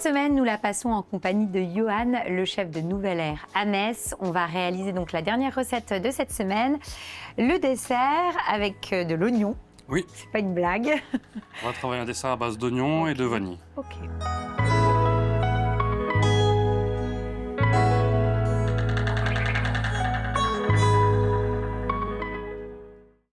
Cette semaine, nous la passons en compagnie de Johan, le chef de Nouvelle Ère à Metz. On va réaliser donc la dernière recette de cette semaine, le dessert avec de l'oignon. Oui. C'est pas une blague. On va travailler un dessert à base d'oignons et de vanille. Ok.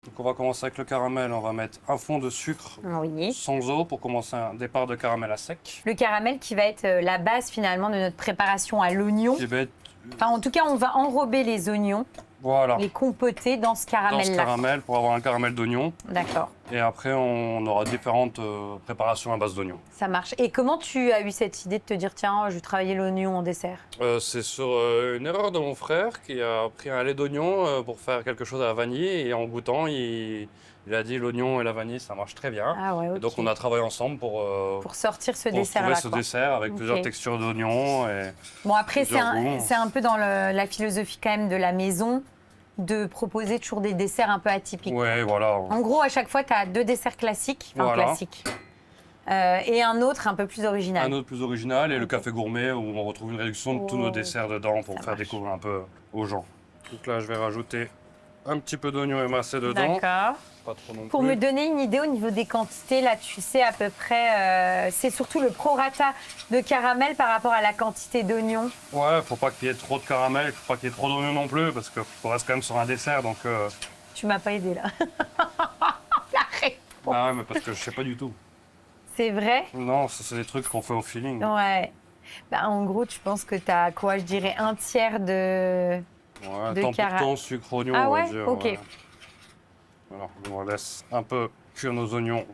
Donc on va commencer avec le caramel. On va mettre un fond de sucre Oui. sans eau pour commencer un départ de caramel à sec. Le caramel qui va être la base finalement de notre préparation à l'oignon. Qui va être, Enfin, en tout cas, on va enrober les oignons, voilà, les compoter dans ce dans caramel-là. ce caramel pour avoir un caramel d'oignon. D'accord, Et après, on aura différentes préparations à base d'oignons. ça marche. Et comment tu as eu cette idée de te dire, tiens, je vais travailler l'oignon en dessert? C'est sur une erreur de mon frère qui a pris un lait d'oignon pour faire quelque chose à la vanille. Et en goûtant, il a dit l'oignon et la vanille, ça marche très bien. Ah ouais, ok. Et donc on a travaillé ensemble pour sortir ce trouver dessert-là. ce quoi. dessert avec Ok. plusieurs textures d'oignons. Bon, après, plusieurs goûts. c'est un peu dans la philosophie quand même de la maison de proposer toujours des desserts un peu atypiques. Ouais, voilà. En gros, à chaque fois, tu as deux desserts classiques, enfin Voilà. classiques, et un autre un peu plus original. Un autre plus original et le Ok. café gourmet où on retrouve une réduction de tous nos Oh, desserts dedans pour ça faire marche. découvrir un peu aux gens. Donc là, je vais rajouter un petit peu d'oignon émincé dedans. D'accord. Pas trop non Pour plus. me donner une idée au niveau des quantités, là, tu sais à peu près, c'est surtout le prorata de caramel par rapport à la quantité d'oignons. Ouais, faut pas qu'il y ait trop de caramel, faut pas qu'il y ait trop d'oignon non plus parce qu'on reste quand même sur un dessert donc. Tu m'as pas aidé là. La réponse. Ah ouais, mais parce que je sais pas du tout. C'est vrai? Non, ça c'est des trucs qu'on fait au feeling. Ouais. Bah, en gros, tu penses que tu as quoi? Je dirais un tiers de. Ouais, de tant cara- pour temps, sucre, oignon, Ah on va ouais? dire. Ok. Ouais. Alors, on laisse un peu cuire nos oignons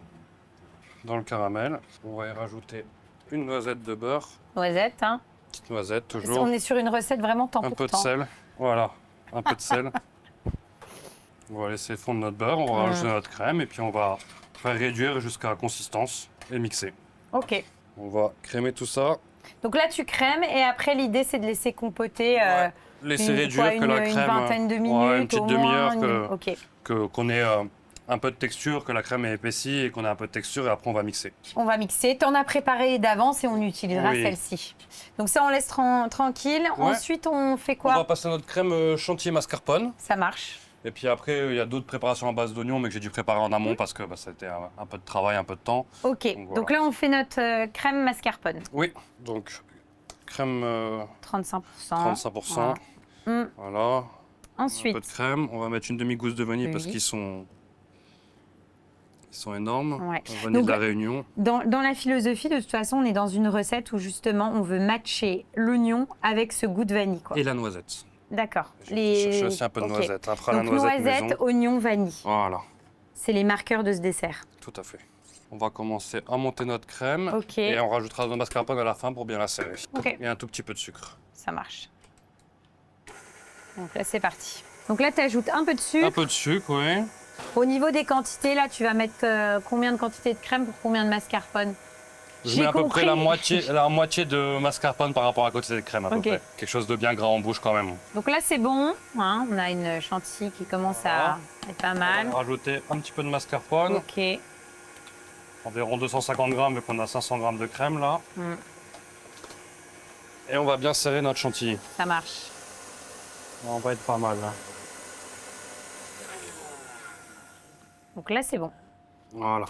dans le caramel. On va y rajouter une noisette de beurre. Noisette, hein? Petite noisette toujours. On est sur une recette vraiment temps Un pour peu de temps. sel. Voilà, un peu de sel. On va laisser fondre notre beurre, on va rajouter notre crème et puis on va faire réduire jusqu'à la consistance et mixer. Ok. On va crémer tout ça. Donc là, tu crèmes et après, l'idée, c'est de laisser compoter Ouais. Laisser réduire que la crème. une vingtaine de minutes. Ouais, une petite au demi-heure moins, que- Ok. qu'on ait un peu de texture, que la crème est épaissie et qu'on ait un peu de texture et après on va mixer. On va mixer. Tu en as préparé d'avance et on utilisera Oui. celle-ci. Donc ça, on laisse tranquille. Ouais. Ensuite, on fait On va quoi? passer notre crème chantilly mascarpone. Ça marche. Et puis après, il y a d'autres préparations à base d'oignons, mais que j'ai dû préparer en amont parce que ça a été un peu de travail, un peu de temps. Ok. voilà. Donc là, on fait notre crème mascarpone. Oui, donc crème 35%. 35%. Voilà. Voilà. Un Ensuite, peu de crème. On va mettre une demi-gousse de vanille parce Oui. qu'ils sont énormes. Ouais. La vanille Donc, de la Réunion. dans la philosophie, de toute façon, on est dans une recette où justement, on veut matcher l'oignon avec ce goût de vanille. Quoi. Et la noisette. D'accord. J'ai cherché aussi un peu de Ok. noisette. Après la Donc noisette noisette, maison. oignon, vanille. Voilà, C'est les marqueurs de ce dessert. tout à fait. On va commencer à monter notre crème. Ok. Et on rajoutera notre mascarpone à la fin pour bien la serrer. Ok. Et un tout petit peu de sucre. Ça marche. Donc là, c'est parti. Donc là, tu ajoutes un peu de sucre. Un peu de sucre, oui. Au niveau des quantités, là, tu vas mettre combien de quantité de crème pour combien de mascarpone? Je J'ai mets à peu compris. près la moitié de mascarpone par rapport à côté de crème à peu Ok. près. Quelque chose de bien gras en bouche quand même. Donc là, c'est bon. Hein, on a une chantilly qui commence à être pas mal. On va rajouter un petit peu de mascarpone, Ok. environ 250 grammes vu qu'on a 500 grammes de crème là. Mm. Et on va bien serrer notre chantilly. Ça marche. On va être pas mal là. Donc là, c'est bon. Voilà,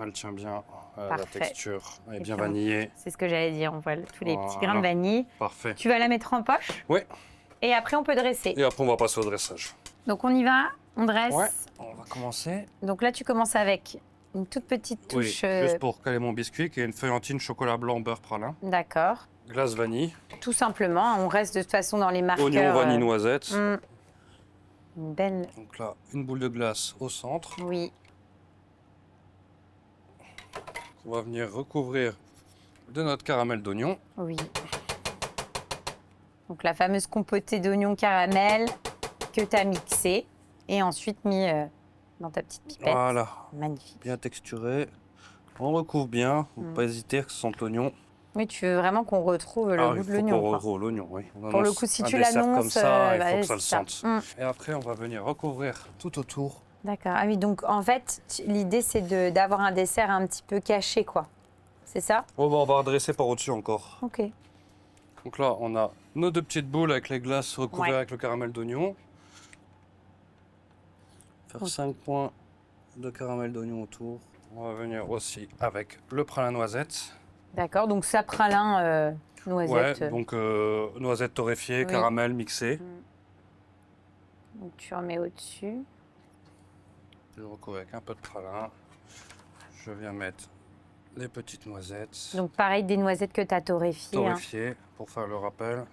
elle tient bien, la Parfait. texture, elle est bien Excellent. vanillée. C'est ce que j'allais dire. On voit tous les petits grains de Voilà. vanille. Parfait. Tu vas la mettre en poche Oui, et après, on peut dresser. et après on va passer au dressage. Donc on y va, on dresse. Ouais, on va commencer. Donc là, tu commences avec une toute petite Oui, touche. juste pour caler mon biscuit, qui est une feuillantine chocolat blanc beurre pralin, D'accord. glace vanille, Tout simplement. On reste de toute façon dans les marqueurs. oignon, vanille, noisette. Une belle. Donc là, une boule de glace au centre. Oui. On va venir recouvrir de notre caramel d'oignon. Oui. Donc la fameuse compotée d'oignon caramel que tu as mixée et ensuite mis dans ta petite pipette. Voilà, Magnifique. bien texturé. On recouvre bien, faut pas hésiter que ce sente l'oignon. Oui, tu veux vraiment qu'on retrouve le goût de l'oignon. Il faut qu'on quoi. retrouve l'oignon, oui. On Pour le annonce coup, si un tu dessert l'annonces, comme ça, il faut ouais, que ça le c'est ça. sente. Et après, on va venir recouvrir tout autour. D'accord. Ah oui, donc en fait, l'idée c'est d'avoir un dessert un petit peu caché, quoi. c'est ça? Oh, bah, on va redresser par au-dessus encore. Ok. Donc là, on a nos 2 petites boules avec les glaces recouvertes Ouais. avec le caramel d'oignon. Faire Ok. 5 points de caramel d'oignon autour. On va venir aussi avec le pralin noisette. D'accord, donc ça, pralin, noisette. Ouais, donc noisette torréfiée, Oui. caramel mixé. Donc tu remets au-dessus. Je recouvre avec un peu de pralin. Je viens mettre les petites noisettes Donc pareil, des noisettes que tu as torréfiées. torréfiées pour faire le rappel.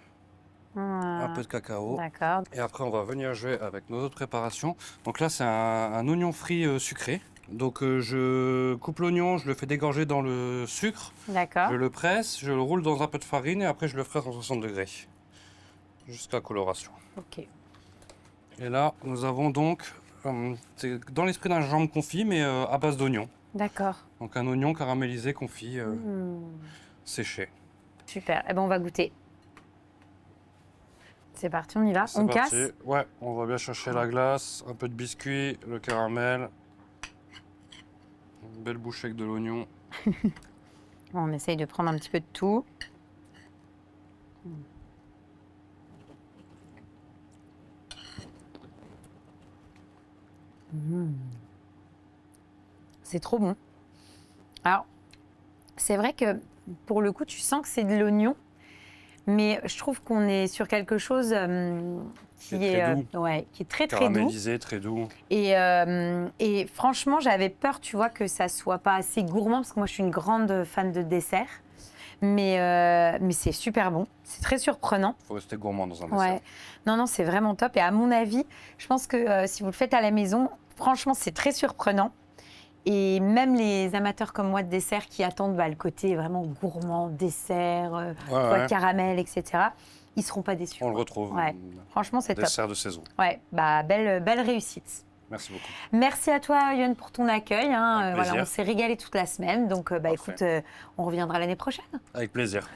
Un peu de cacao. D'accord. Et après, on va venir jouer avec nos autres préparations. Donc là, c'est un oignon frit sucré. Donc je coupe l'oignon, je le fais dégorger dans le sucre. D'accord. Je le presse, je le roule dans un peu de farine et après je le ferai à 160 degrés jusqu'à coloration. Ok. Et là, nous avons donc, c'est dans l'esprit d'un gingembre confit, mais à base d'oignon. D'accord. Donc un oignon caramélisé confit séché. Super. Eh ben, on va goûter. C'est parti, on y va. C'est On parti. casse. Ouais, on va bien chercher la glace, un peu de biscuit, le caramel. Une belle bouchée avec de l'oignon. On essaye de prendre un petit peu de tout. C'est trop bon. Alors, c'est vrai que pour le coup, tu sens que c'est de l'oignon, mais je trouve qu'on est sur quelque chose Qui est très doux. ouais, qui est très doux. Caramélisé, très doux. Et franchement, j'avais peur, tu vois, que ça soit pas assez gourmand, parce que moi, je suis une grande fan de dessert. Mais c'est super bon. C'est très surprenant. Il faut rester gourmand dans un dessert. Ouais. Non, c'est vraiment top. Et à mon avis, je pense que si vous le faites à la maison, franchement, c'est très surprenant. Et même les amateurs comme moi de dessert qui attendent le côté vraiment gourmand, dessert, Ouais. caramel, etc., ils ne seront pas déçus. On le retrouve. Ouais. Franchement, c'est top. Dessert de saison. Ouais, belle réussite. Merci beaucoup. Merci à toi, Yoann, pour ton accueil. Avec Voilà, plaisir. on s'est régalé toute la semaine. Donc, écoute, on reviendra l'année prochaine. Avec plaisir.